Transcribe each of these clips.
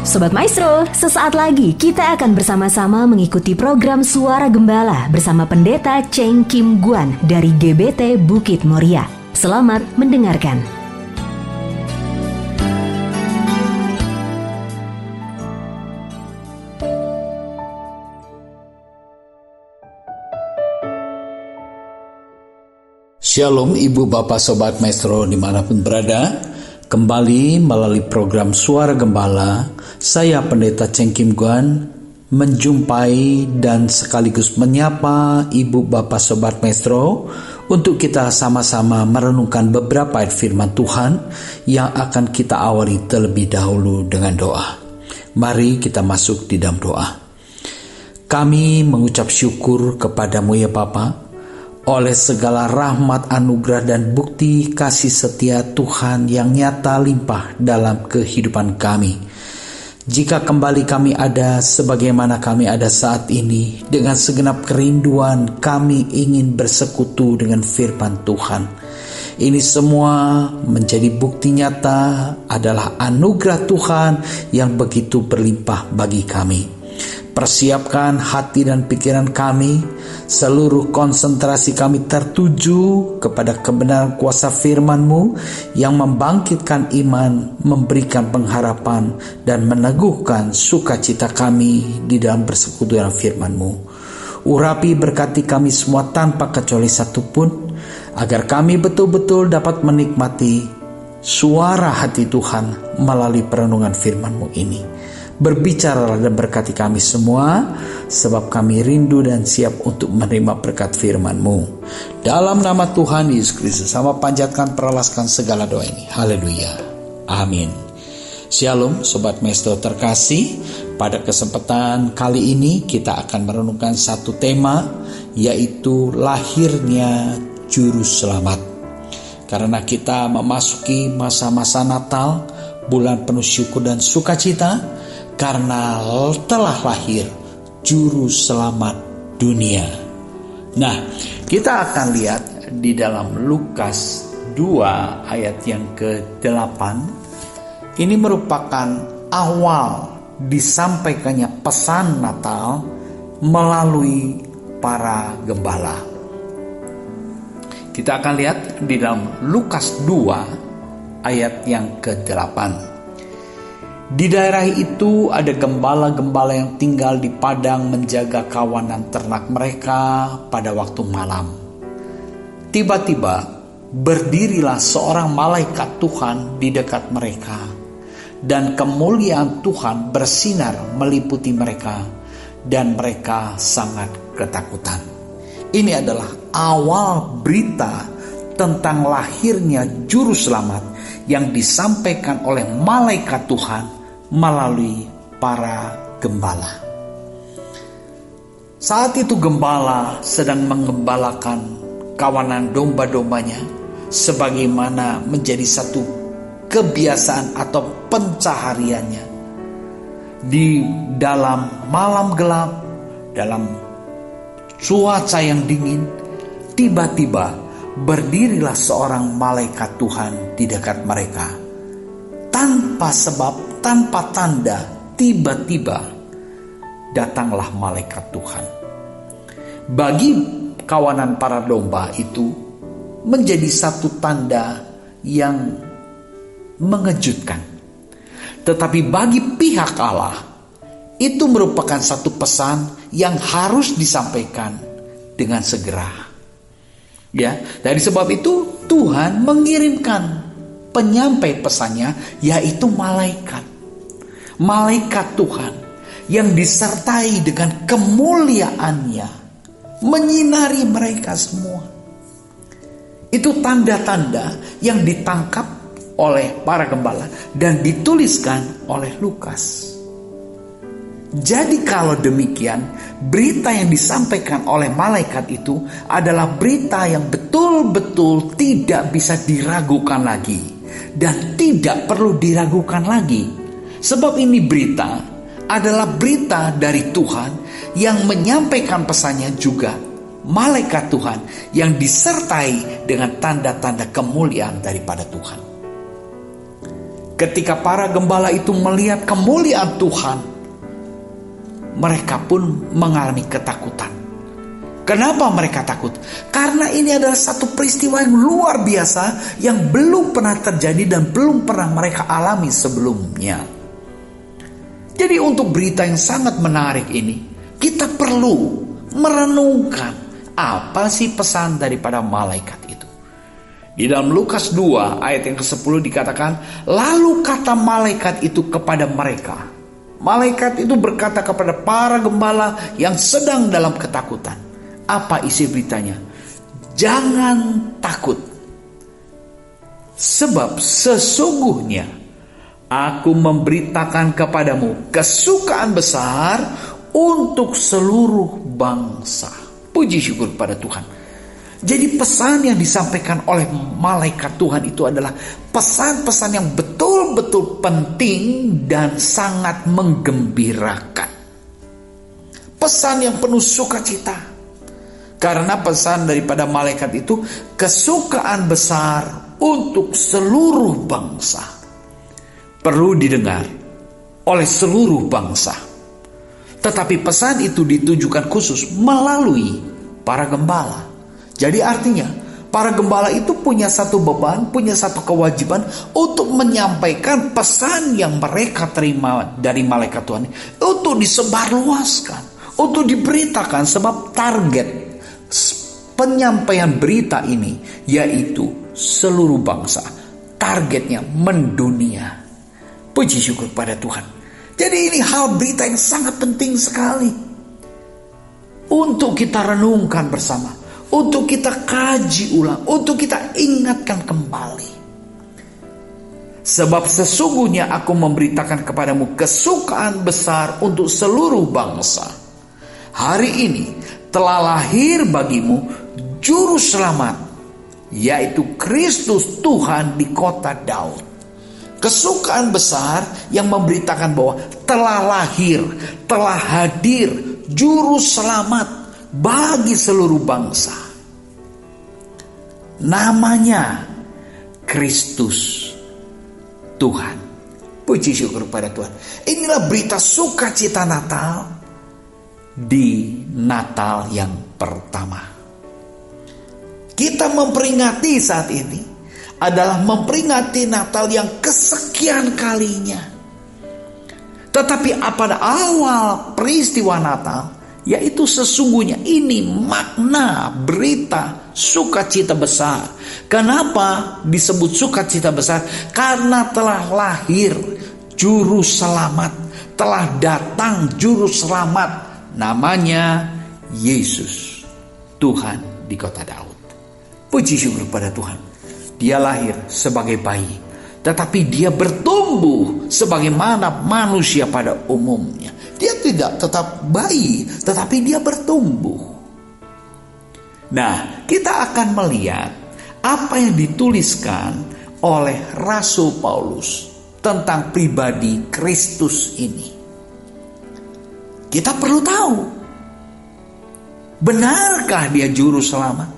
Sobat Maestro, sesaat lagi kita akan bersama-sama mengikuti program Suara Gembala bersama Pendeta Cheng Kim Guan dari GBT Bukit Moria. Selamat mendengarkan. Shalom Ibu Bapak Sobat Maestro dimanapun berada. Kembali melalui program Suara Gembala, saya Pendeta Cheng Kim Guan menjumpai dan sekaligus menyapa Ibu Bapak Sobat Maestro untuk kita sama-sama merenungkan beberapa ayat firman Tuhan yang akan kita awali terlebih dahulu dengan doa. Mari kita masuk di dalam doa. Kami mengucap syukur kepadamu ya Bapa, oleh segala rahmat, anugerah, dan bukti kasih setia Tuhan yang nyata limpah dalam kehidupan kami. Jika kembali kami ada sebagaimana kami ada saat ini, dengan segenap kerinduan kami ingin bersekutu dengan firman Tuhan. Ini semua menjadi bukti nyata adalah anugerah Tuhan yang begitu berlimpah bagi kami. Persiapkan hati dan pikiran kami, seluruh konsentrasi kami tertuju kepada kebenaran kuasa firman-Mu yang membangkitkan iman, memberikan pengharapan, dan meneguhkan sukacita kami di dalam bersekutu dengan firman-Mu. Urapi berkati kami semua tanpa kecuali satupun, agar kami betul-betul dapat menikmati suara hati Tuhan melalui perenungan firman-Mu ini. Berbicaralah dan berkati kami semua, sebab kami rindu dan siap untuk menerima berkat firman-Mu. Dalam nama Tuhan Yesus Kristus, sama panjatkan peralaskan segala doa ini. Haleluya. Amin. Shalom Sobat Maestro terkasih. Pada kesempatan kali ini kita akan merenungkan satu tema, yaitu lahirnya Juru Selamat. Karena kita memasuki masa-masa Natal, bulan penuh syukur dan sukacita, karena telah lahir Juru Selamat dunia. Nah, kita akan lihat di dalam Lukas 2 ayat yang ke-8. Ini merupakan awal disampaikannya pesan Natal melalui para gembala. Kita akan lihat di dalam Lukas 2 ayat yang ke-8. Di daerah itu ada gembala-gembala yang tinggal di padang menjaga kawanan ternak mereka pada waktu malam. Tiba-tiba berdirilah seorang malaikat Tuhan di dekat mereka, dan kemuliaan Tuhan bersinar meliputi mereka, dan mereka sangat ketakutan. Ini adalah awal berita tentang lahirnya Juru Selamat yang disampaikan oleh malaikat Tuhan melalui para gembala. Saat itu gembala sedang menggembalakan kawanan domba-dombanya sebagaimana menjadi satu kebiasaan atau pencahariannya. Di dalam malam gelap, dalam cuaca yang dingin, tiba-tiba berdirilah seorang malaikat Tuhan di dekat mereka. Tanpa sebab, tanpa tanda, tiba-tiba datanglah malaikat Tuhan. Bagi kawanan para domba itu menjadi satu tanda yang mengejutkan. Tetapi bagi pihak Allah itu merupakan satu pesan yang harus disampaikan dengan segera. Ya, dari sebab itu Tuhan mengirimkan penyampai pesannya, yaitu malaikat. Malaikat Tuhan yang disertai dengan kemuliaannya menyinari mereka semua. Itu tanda-tanda yang ditangkap oleh para gembala dan dituliskan oleh Lukas. Jadi kalau demikian, berita yang disampaikan oleh malaikat itu adalah berita yang betul-betul tidak bisa diragukan lagi dan tidak perlu diragukan lagi. Sebab ini berita adalah berita dari Tuhan yang menyampaikan pesannya juga malaikat Tuhan yang disertai dengan tanda-tanda kemuliaan daripada Tuhan. Ketika para gembala itu melihat kemuliaan Tuhan, mereka pun mengalami ketakutan. Kenapa mereka takut? Karena ini adalah satu peristiwa yang luar biasa yang belum pernah terjadi dan belum pernah mereka alami sebelumnya. Jadi untuk berita yang sangat menarik ini, kita perlu merenungkan apa sih pesan daripada malaikat itu. Di dalam Lukas 2 ayat yang ke-10 dikatakan, lalu kata malaikat itu kepada mereka. Malaikat itu berkata kepada para gembala yang sedang dalam ketakutan. Apa isi beritanya? Jangan takut. Sebab sesungguhnya aku memberitakan kepadamu kesukaan besar untuk seluruh bangsa. Puji syukur pada Tuhan. Jadi pesan yang disampaikan oleh malaikat Tuhan itu adalah pesan-pesan yang betul-betul penting dan sangat menggembirakan. Pesan yang penuh sukacita. Karena pesan daripada malaikat itu kesukaan besar untuk seluruh bangsa. Perlu didengar oleh seluruh bangsa. Tetapi pesan itu ditujukan khusus melalui para gembala. Jadi artinya para gembala itu punya satu beban, punya satu kewajiban untuk menyampaikan pesan yang mereka terima dari malaikat Tuhan untuk disebarluaskan, untuk diberitakan. Sebab target penyampaian berita ini yaitu seluruh bangsa. Targetnya mendunia. Puji syukur pada Tuhan. Jadi ini hal berita yang sangat penting sekali untuk kita renungkan bersama, untuk kita kaji ulang, untuk kita ingatkan kembali. Sebab sesungguhnya aku memberitakan kepadamu kesukaan besar untuk seluruh bangsa. Hari ini telah lahir bagimu juru selamat, yaitu Kristus Tuhan di kota Daud. Kesukaan besar yang memberitakan bahwa telah lahir, telah hadir juru selamat bagi seluruh bangsa. Namanya Kristus Tuhan. Puji syukur pada Tuhan. Inilah berita sukacita Natal di Natal yang pertama. Kita memperingati saat ini adalah memperingati Natal yang kesekian kalinya. Tetapi pada awal peristiwa Natal, yaitu sesungguhnya ini makna berita sukacita besar. Kenapa disebut sukacita besar? Karena telah lahir juru selamat, telah datang juru selamat, namanya Yesus, Tuhan di kota Daud. Puji syukur pada Tuhan. Dia lahir sebagai bayi, tetapi dia bertumbuh sebagaimana manusia pada umumnya. Dia tidak tetap bayi, tetapi dia bertumbuh. Nah, kita akan melihat apa yang dituliskan oleh Rasul Paulus tentang pribadi Kristus ini. Kita perlu tahu, benarkah dia juru selamat?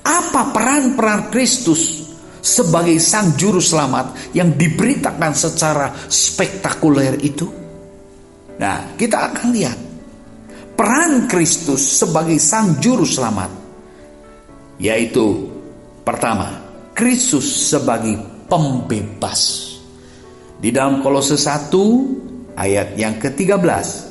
Apa peran-peran Kristus sebagai sang juru selamat yang diberitakan secara spektakuler itu? Nah, kita akan lihat peran Kristus sebagai sang juru selamat, yaitu pertama, Kristus sebagai pembebas. Di dalam Kolose 1 ayat yang ke-13,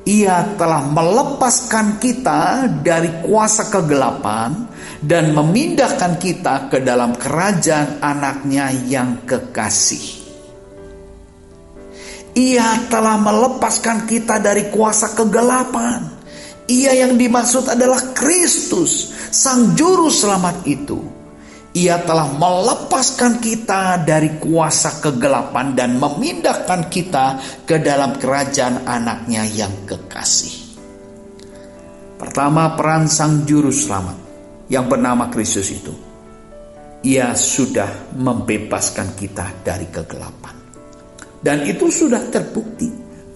Ia telah melepaskan kita dari kuasa kegelapan dan memindahkan kita ke dalam kerajaan anaknya yang kekasih. Ia telah melepaskan kita dari kuasa kegelapan. Ia yang dimaksud adalah Kristus, sang juru selamat itu. Ia telah melepaskan kita dari kuasa kegelapan dan memindahkan kita ke dalam kerajaan anaknya yang kekasih. Pertama, peran sang juru selamat yang bernama Kristus itu. Ia sudah membebaskan kita dari kegelapan. Dan itu sudah terbukti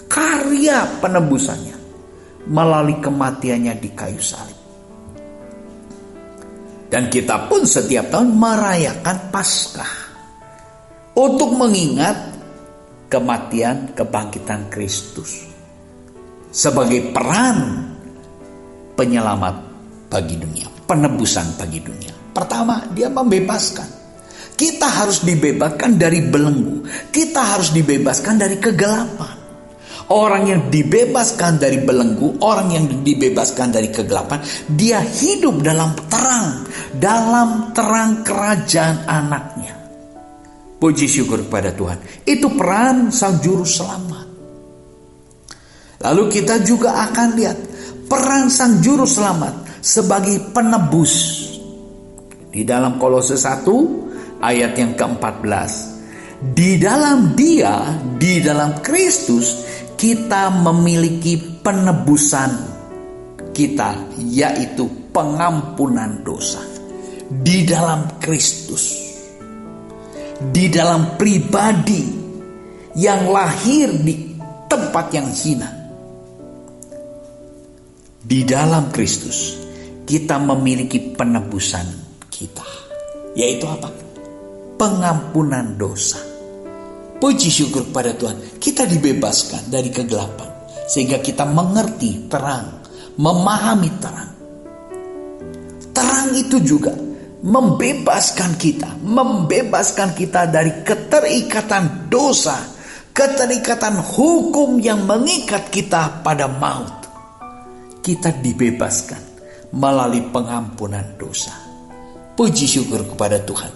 karya penebusannya melalui kematiannya di kayu salib. Dan kita pun setiap tahun merayakan Paskah. untuk mengingat kematian kebangkitan Kristus sebagai peran penyelamat bagi dunia, penebusan bagi dunia. Pertama, dia membebaskan. Kita harus dibebaskan dari belenggu. Kita harus dibebaskan dari kegelapan. Orang yang dibebaskan dari belenggu, orang yang dibebaskan dari kegelapan, dia hidup dalam terang kerajaan anaknya. Puji syukur kepada Tuhan. Itu peran Sang Juru Selamat. Lalu kita juga akan lihat peran Sang Juru Selamat sebagai penebus. Di dalam Kolose 1 ayat yang ke-14. Di dalam Dia, di dalam Kristus, kita memiliki penebusan kita, yaitu pengampunan dosa. Di dalam Kristus, di dalam pribadi yang lahir di tempat yang hina. Di dalam Kristus, kita memiliki penebusan kita, yaitu apa? Pengampunan dosa. Puji syukur kepada Tuhan, kita dibebaskan dari kegelapan sehingga kita mengerti terang, memahami terang. Terang itu juga membebaskan kita dari keterikatan dosa, keterikatan hukum yang mengikat kita pada maut. Kita dibebaskan melalui pengampunan dosa. Puji syukur kepada Tuhan.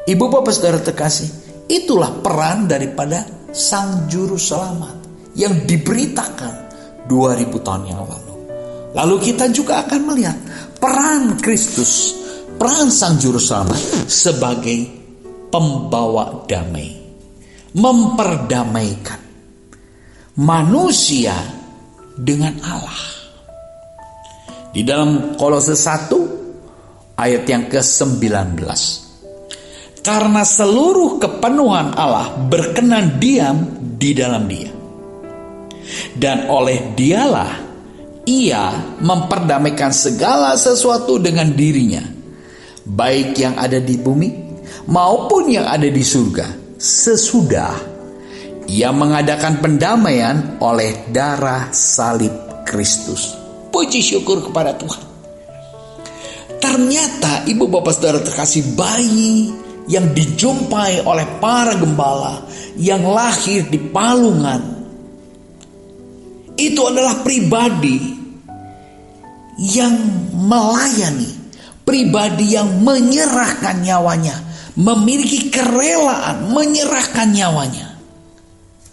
Ibu bapak saudara terkasih, itulah peran daripada Sang Juru Selamat yang diberitakan 2000 tahun yang lalu. Lalu kita juga akan melihat peran Kristus, peran Sang Juru Selamat sebagai pembawa damai, memperdamaikan manusia dengan Allah. Di dalam Kolose 1 ayat yang ke-19. Karena seluruh kepenuhan Allah berkenan diam di dalam Dia. Dan oleh Dialah Ia memperdamaikan segala sesuatu dengan dirinya, baik yang ada di bumi maupun yang ada di surga, sesudah Ia mengadakan pendamaian oleh darah salib Kristus. Puji syukur kepada Tuhan. Ternyata ibu bapak saudara terkasih, bayi yang dijumpai oleh para gembala yang lahir di palungan itu adalah pribadi yang melayani, pribadi yang menyerahkan nyawanya, memiliki kerelaan menyerahkan nyawanya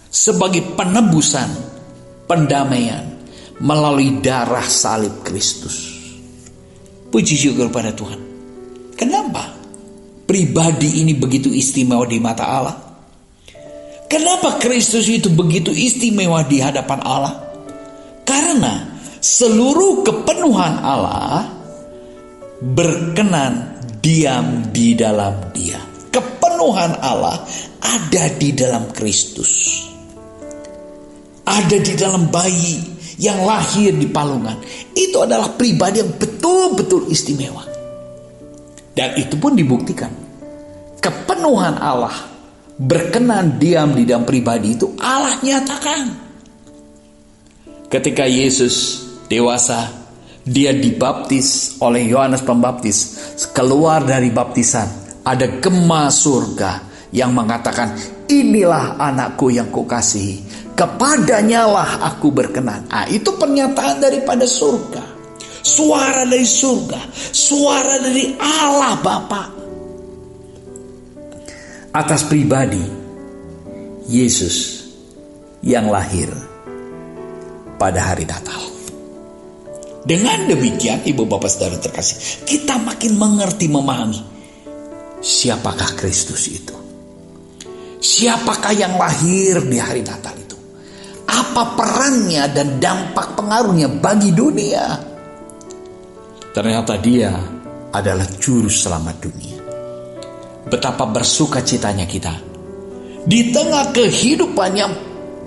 sebagai penebusan, pendamaian melalui darah salib Kristus. Puji syukur pada Tuhan. Kenapa pribadi ini begitu istimewa di mata Allah? Kenapa Kristus itu begitu istimewa di hadapan Allah? Karena seluruh kepenuhan Allah berkenan diam di dalam Dia. Kepenuhan Allah ada di dalam Kristus, ada di dalam bayi yang lahir di palungan. Itu adalah pribadi yang betul-betul istimewa. Dan itu pun dibuktikan. Kepenuhan Allah berkenan diam di dalam pribadi itu Allah nyatakan. Ketika Yesus dewasa, Dia dibaptis oleh Yohanes Pembaptis. Keluar dari baptisan, ada gema surga yang mengatakan, inilah anakku yang kukasihi, kepadanya lah aku berkenan. Itu pernyataan daripada surga. Suara dari surga, suara dari Allah Bapa atas pribadi Yesus yang lahir pada hari Natal. Dengan demikian, ibu bapak saudara terkasih, kita makin mengerti, memahami siapakah Kristus itu. Siapakah yang lahir di hari Natal itu? Apa perannya dan dampak pengaruhnya bagi dunia? Ternyata Dia adalah juru selamat dunia. Betapa bersuka citanya kita di tengah kehidupan yang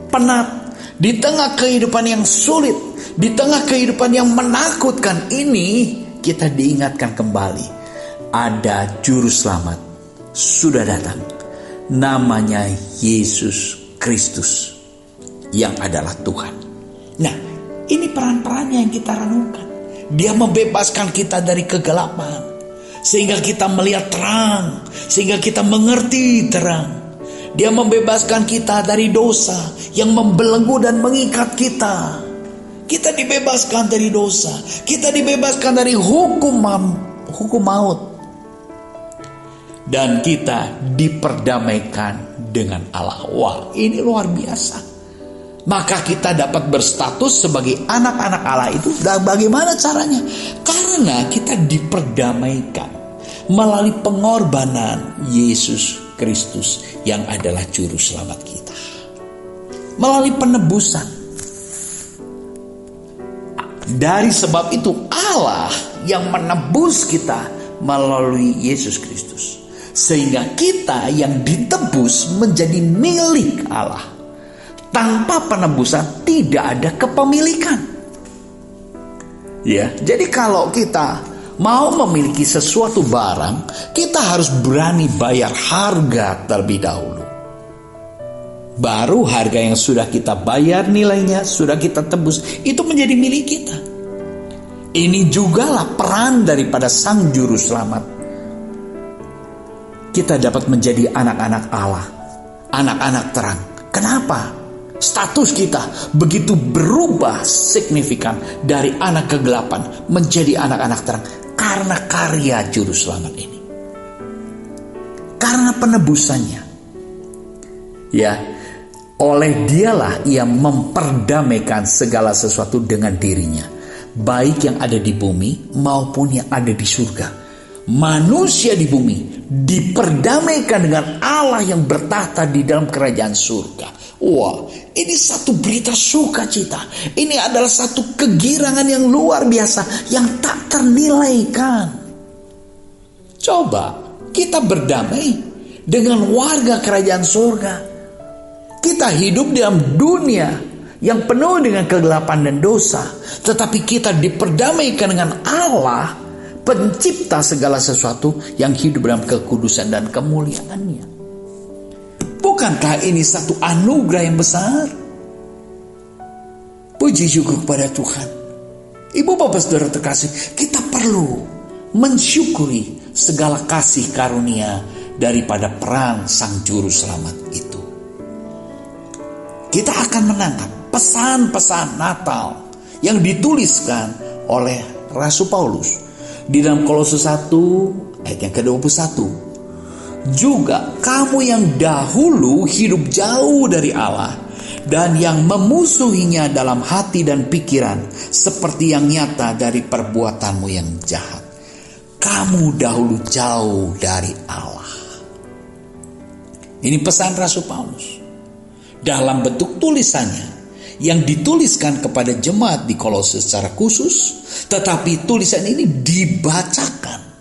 penat, di tengah kehidupan yang sulit, di tengah kehidupan yang menakutkan ini, kita diingatkan kembali ada juru selamat sudah datang namanya Yesus Kristus yang adalah Tuhan. Nah, ini peran-perannya yang kita renungkan. Dia membebaskan kita dari kegelapan, sehingga kita melihat terang, sehingga kita mengerti terang. Dia membebaskan kita dari dosa yang membelenggu dan mengikat kita. Kita dibebaskan dari dosa. Kita dibebaskan dari hukum maut. Dan kita diperdamaikan dengan Allah. Wah, ini luar biasa. Maka kita dapat berstatus sebagai anak-anak Allah itu. Bagaimana caranya? Karena kita diperdamaikan melalui pengorbanan Yesus Kristus yang adalah juru selamat kita. Melalui penebusan. Dari sebab itu Allah yang menebus kita melalui Yesus Kristus. Sehingga kita yang ditebus menjadi milik Allah. Tanpa penebusan tidak ada kepemilikan. Ya, jadi kalau kita mau memiliki sesuatu barang, kita harus berani bayar harga terlebih dahulu. Baru harga yang sudah kita bayar nilainya, sudah kita tebus, itu menjadi milik kita. Ini jugalah peran daripada Sang Juru Selamat. Kita dapat menjadi anak-anak Allah, anak-anak terang. Kenapa? Status kita begitu berubah signifikan dari anak kegelapan menjadi anak-anak terang. Karena karya Juru Selamat ini. Karena penebusannya. Ya, oleh Dialah ia memperdamaikan segala sesuatu dengan dirinya. Baik yang ada di bumi maupun yang ada di surga. Manusia di bumi diperdamaikan dengan Allah yang bertahta di dalam kerajaan surga. Wah, ini satu berita sukacita. Ini adalah satu kegirangan yang luar biasa yang tak ternilaikan. Coba kita berdamai dengan warga kerajaan surga. Kita hidup dalam dunia yang penuh dengan kegelapan dan dosa, tetapi kita diperdamaikan dengan Allah, pencipta segala sesuatu yang hidup dalam kekudusan dan kemuliaannya. Bukankah ini satu anugerah yang besar? Puji syukur kepada Tuhan. Ibu bapak saudara terkasih, kita perlu mensyukuri segala kasih karunia daripada peran Sang Juru Selamat itu. Kita akan menangkap pesan-pesan Natal yang dituliskan oleh Rasul Paulus di dalam Kolose 1 ayat yang ke-21. Juga kamu yang dahulu hidup jauh dari Allah dan yang memusuhinya dalam hati dan pikiran seperti yang nyata dari perbuatanmu yang jahat. Kamu dahulu jauh dari Allah. Ini pesan Rasul Paulus dalam bentuk tulisannya yang dituliskan kepada jemaat di Kolose secara khusus, tetapi tulisan ini dibacakan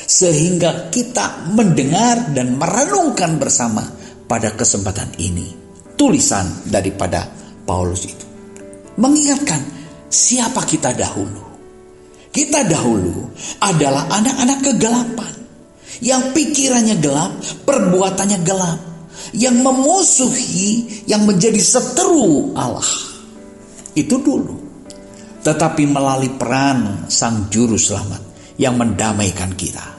sehingga kita mendengar dan merenungkan bersama pada kesempatan ini. Tulisan daripada Paulus itu mengingatkan siapa kita dahulu. Kita dahulu adalah anak-anak kegelapan yang pikirannya gelap, perbuatannya gelap, yang memusuhi, yang menjadi seteru Allah. Itu dulu. Tetapi melalui peran Sang Juru Selamat yang mendamaikan kita,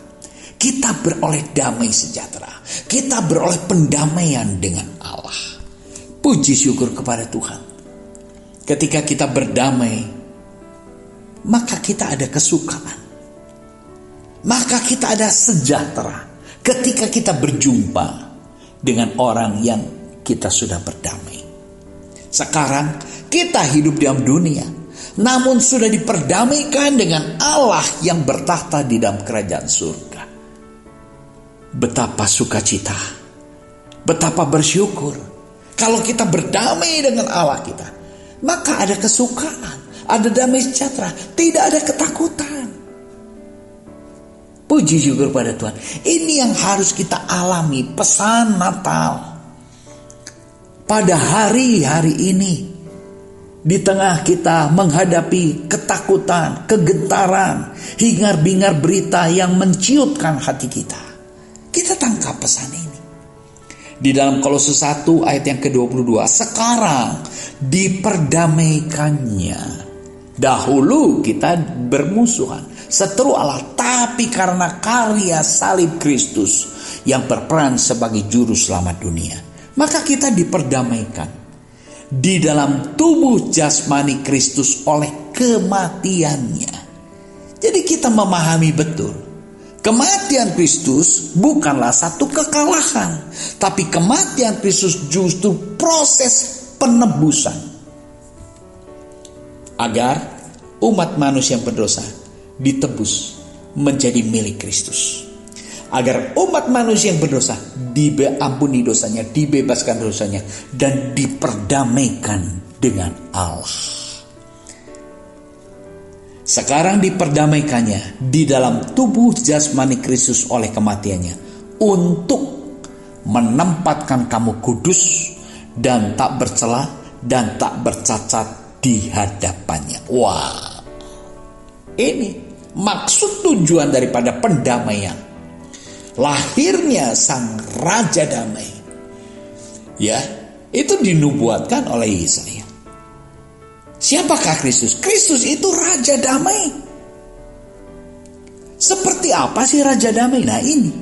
kita beroleh damai sejahtera. Kita beroleh pendamaian dengan Allah. Puji syukur kepada Tuhan. Ketika kita berdamai, maka kita ada kesukaan. Maka kita ada sejahtera. Ketika kita berjumpa dengan orang yang kita sudah berdamai. Sekarang kita hidup dalam dunia, namun sudah diperdamaikan dengan Allah yang bertahta di dalam kerajaan surga. Betapa sukacita, betapa bersyukur kalau kita berdamai dengan Allah kita. Maka ada kesukaan, ada damai sejahtera, tidak ada ketakutan. Puji syukur pada Tuhan. Ini yang harus kita alami, pesan Natal. Pada hari-hari ini, di tengah kita menghadapi ketakutan, kegentaran, hingar-bingar berita yang menciutkan hati kita. Kita tangkap pesan ini. Di dalam Kolose 1 ayat yang ke-22, sekarang diperdamaikannya. Dahulu kita bermusuhan, seteru Allah, tapi karena karya salib Kristus yang berperan sebagai juru selamat dunia, maka kita diperdamaikan di dalam tubuh jasmani Kristus oleh kematiannya. Jadi kita memahami betul, kematian Kristus bukanlah satu kekalahan, tapi kematian Kristus justru proses penebusan agar umat manusia yang berdosa ditebus menjadi milik Kristus. Agar umat manusia yang berdosa diampuni dosanya, dibebaskan dosanya, dan diperdamaikan dengan Allah. Sekarang diperdamaikannya di dalam tubuh jasmani Kristus oleh kematiannya, untuk menempatkan kamu kudus dan tak bercela dan tak bercacat di hadapannya. Wah, ini maksud tujuan daripada pendamaian, lahirnya sang Raja Damai. Ya, itu dinubuatkan oleh Yesaya. Siapakah Kristus? Kristus itu Raja Damai. Seperti apa sih Raja Damai? Nah ini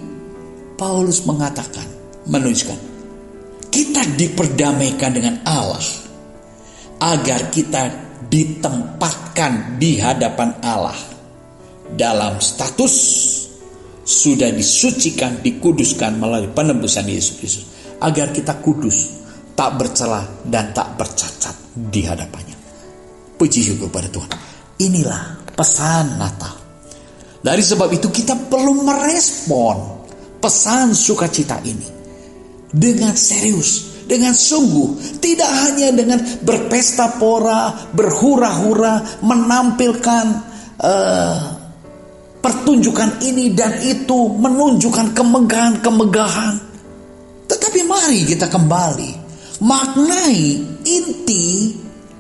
Paulus mengatakan, menuliskan, kita diperdamaikan dengan Allah agar kita ditempatkan di hadapan Allah dalam status sudah disucikan, dikuduskan melalui penebusan Yesus Kristus, agar kita kudus, tak bercela dan tak bercacat di hadapannya. Puji syukur pada Tuhan. Inilah pesan Natal. Dari sebab itu kita perlu merespon pesan sukacita ini dengan serius, dengan sungguh, tidak hanya dengan berpesta pora, berhura-hura, menampilkan pertunjukan ini dan itu, menunjukkan kemegahan-kemegahan. Tetapi mari kita kembali maknai inti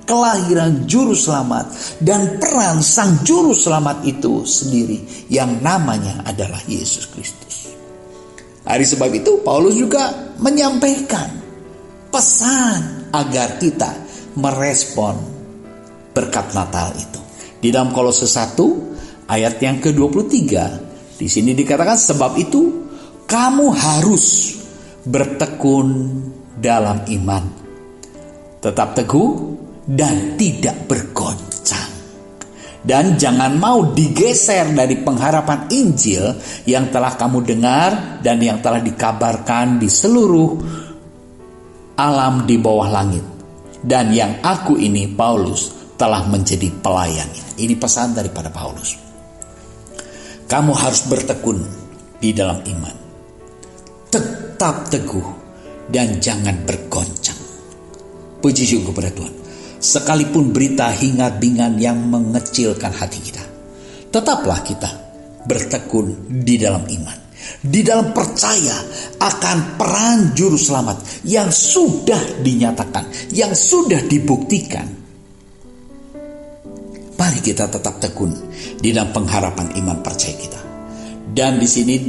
kelahiran juru selamat dan peran sang juru selamat itu sendiri, yang namanya adalah Yesus Kristus. Hari sebab itu Paulus juga menyampaikan pesan agar kita merespon berkat Natal itu. Di dalam Kolose 1 ayat yang ke-23, di sini dikatakan, sebab itu kamu harus bertekun dalam iman, tetap teguh dan tidak bergoncang, dan jangan mau digeser dari pengharapan Injil yang telah kamu dengar dan yang telah dikabarkan di seluruh alam di bawah langit, dan yang aku ini Paulus telah menjadi pelayannya. Ini pesan daripada Paulus. Kamu harus bertekun di dalam iman, tetap teguh dan jangan bergoncang. Puji syukur kepada Tuhan. Sekalipun berita hingar-bingar yang mengecilkan hati kita, tetaplah kita bertekun di dalam iman, di dalam percaya akan peran juru selamat yang sudah dinyatakan, yang sudah dibuktikan. Mari kita tetap tekun di dalam pengharapan iman percaya kita. Dan di sini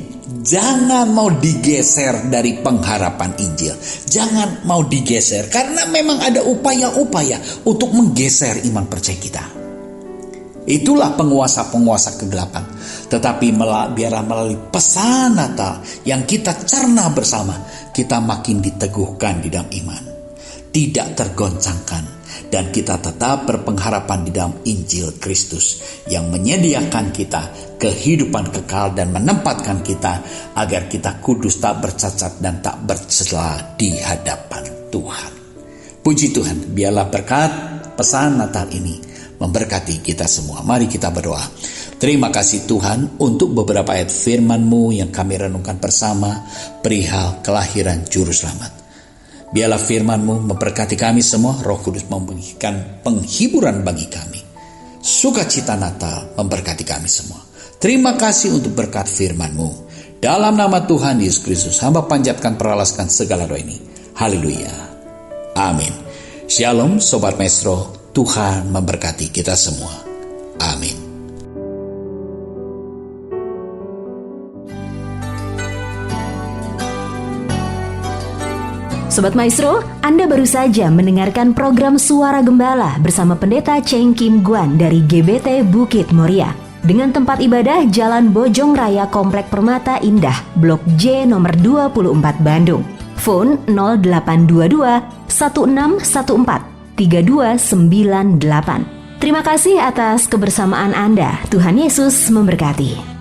jangan mau digeser dari pengharapan Injil. Jangan mau digeser, karena memang ada upaya-upaya untuk menggeser iman percaya kita. Itulah penguasa-penguasa kegelapan. Tetapi biarlah melalui pesan Natal yang kita cerna bersama, kita makin diteguhkan di dalam iman, tidak tergoncangkan, dan kita tetap berpengharapan di dalam Injil Kristus yang menyediakan kita kehidupan kekal dan menempatkan kita agar kita kudus, tak bercacat dan tak bercela di hadapan Tuhan. Puji Tuhan, biarlah berkat pesan Natal ini memberkati kita semua. Mari kita berdoa. Terima kasih Tuhan untuk beberapa ayat firman-Mu yang kami renungkan bersama perihal kelahiran Juru Selamat. Biarlah firman-Mu memberkati kami semua. Roh Kudus memberikan penghiburan bagi kami. Sukacita Natal memberkati kami semua. Terima kasih untuk berkat firman-Mu. Dalam nama Tuhan Yesus Kristus, hamba panjatkan peralaskan segala doa ini. Haleluya. Amin. Shalom Sobat Maestro. Tuhan memberkati kita semua. Amin. Sobat Maestro, Anda baru saja mendengarkan program Suara Gembala bersama Pendeta Cheng Kim Guan dari GBT Bukit Moria. Dengan tempat ibadah Jalan Bojong Raya Komplek Permata Indah, Blok J nomor 24 Bandung. Phone 0822 1614 3298. Terima kasih atas kebersamaan Anda. Tuhan Yesus memberkati.